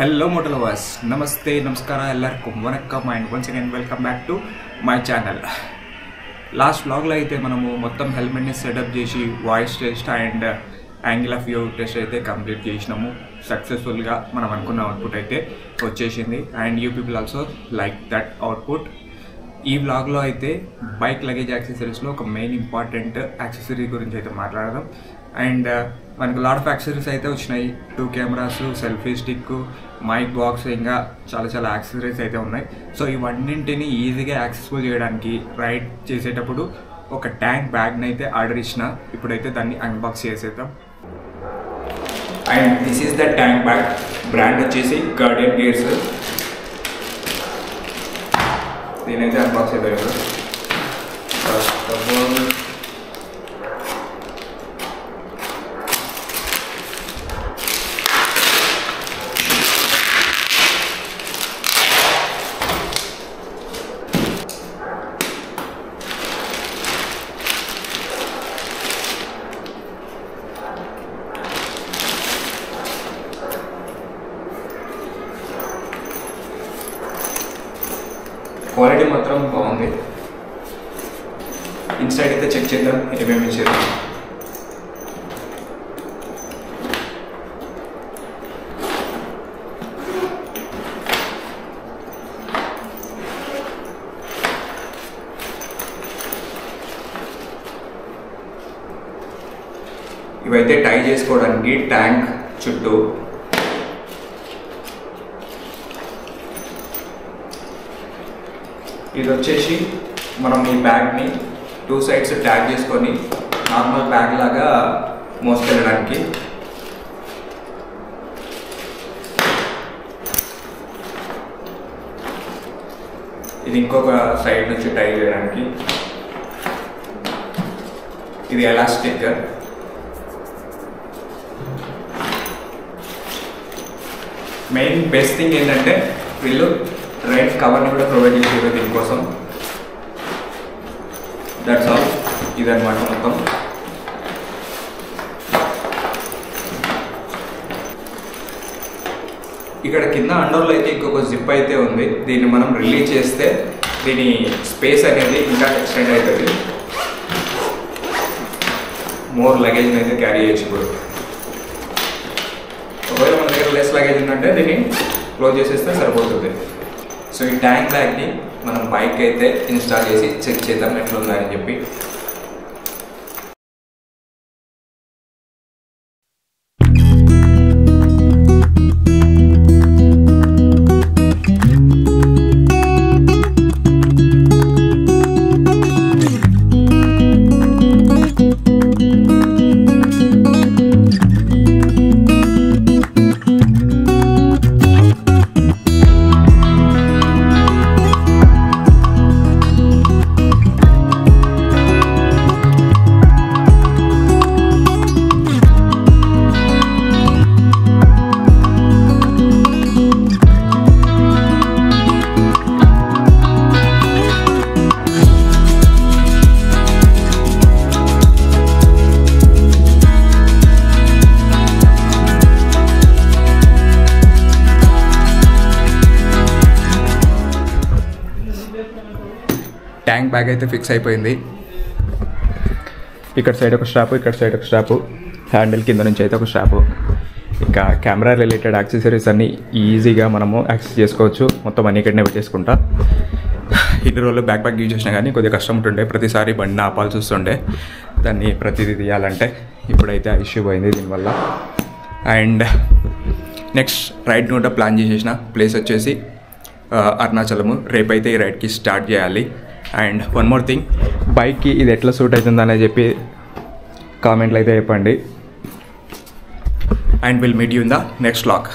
Hello motor lovers, namaste, namaskara ellarkum vanakkam and once again welcome back to my channel. Last vlog lo aithe manamu mottham helmet ni setup chesi voice test and angle of view test aithe complete chesinamu successful ga manam anukunna output aithe vachesindi and you people also like that output. ఈ vlog లో అయితే bike luggage accessories లో ఒక main important accessory గురించి అయితే మాట్లాడదాం. And మనకు lot of accessories అయితే వచ్చినాయి. 2 cameras, selfie stick, mic box, ఇంకా చాలా యాక్సెసరీస్ అయితే ఉన్నాయి. సో ఇవన్నింటినీ ఈజీగా యాక్సెసిబుల్ చేయడానికి రైడ్ చేసేటప్పుడు ఒక ట్యాంక్ బ్యాగ్ని అయితే ఆర్డర్ ఇచ్చిన. ఇప్పుడైతే దాన్ని అన్బాక్స్ చేసేద్దాం. And this is the tank bag. Brand వచ్చేసి గార్డియన్ గేర్స్. దీనైతే అన్బాక్స్ చేద్దాం. ఫస్ట్ ఆఫ్ ఆల్ క్వాలిటీ మాత్రం బాగుంది. ఇన్సైడ్ అయితే చెక్ చేద్దాం ఏమేమి ఇచ్చారు. ఇవైతే టై చేసుకోవడానికి ట్యాంక్ చుట్టూ. ఇది వచ్చేసి మనం ఈ బ్యాగ్ని 2 సైడ్స్ ట్యాగ్ చేసుకొని నార్మల్ బ్యాగ్ లాగా మోసుకెళ్ళడానికి. ఇది ఇంకొక సైడ్ నుంచి టై చేయడానికి. ఇది ఎలాస్టిక్. మెయిన్ బెస్ట్ థింగ్ ఏంటంటే వీళ్ళు రెడ్ కవర్ని కూడా ప్రొవైడ్ చేసేది దీనికోసం. That's all. ఇదన్నమాట మొత్తం. ఇక్కడ కింద అండర్లో అయితే ఇంకొక జిప్ అయితే ఉంది. దీన్ని మనం రిలీజ్ చేస్తే దీని స్పేస్ అనేది ఇంకా ఎక్స్టెండ్ అవుతుంది. మోర్ లగేజ్ని అయితే క్యారీ చేయొచ్చు. ఇప్పుడు ఒకవేళ మన దగ్గర లెస్ లగేజ్ ఉందంటే దీన్ని క్లోజ్ చేసేస్తే సరిపోతుంది. సో ఈ ట్యాంక్ బ్యాగ్ని మనం బైక్ అయితే ఇన్స్టాల్ చేసి చెక్ చేద్దాం ఎట్లుందని చెప్పి. ట్యాంక్ బ్యాగ్ అయితే ఫిక్స్ అయిపోయింది. ఇక్కడ సైడ్ ఒక స్ట్రాపు, ఇక్కడ సైడ్ ఒక స్ట్రాపు, హ్యాండిల్ కింద నుంచి అయితే ఒక స్ట్రాపు. ఇంకా కెమెరా రిలేటెడ్ యాక్సెసరీస్ అన్నీ ఈజీగా మనము యాక్సెస్ చేసుకోవచ్చు. మొత్తం అన్ని ఇక్కడనే పెట్టేసుకుంటా. ఇన్ని రోజులు బ్యాక్ యూజ్ చేసినా కానీ కొద్దిగా కష్టం ఉంటుండే. ప్రతిసారి బండిని ఆపాల్సి వస్తుండే దాన్ని ప్రతిదీ తీయాలంటే. ఇప్పుడైతే ఆ ఇష్యూ పోయింది దీనివల్ల. అండ్ నెక్స్ట్ రైడ్ కూడా ప్లాన్ చేసేసిన ప్లేస్ వచ్చేసి అరుణాచలము. రేపైతే ఈ రైడ్కి స్టార్ట్ చేయాలి. అండ్ వన్ మోర్ థింగ్, బైక్కి ఇది ఎట్లా సూట్ అవుతుందని చెప్పి కామెంట్లు అయితే చెప్పండి. And will meet you in the next vlog.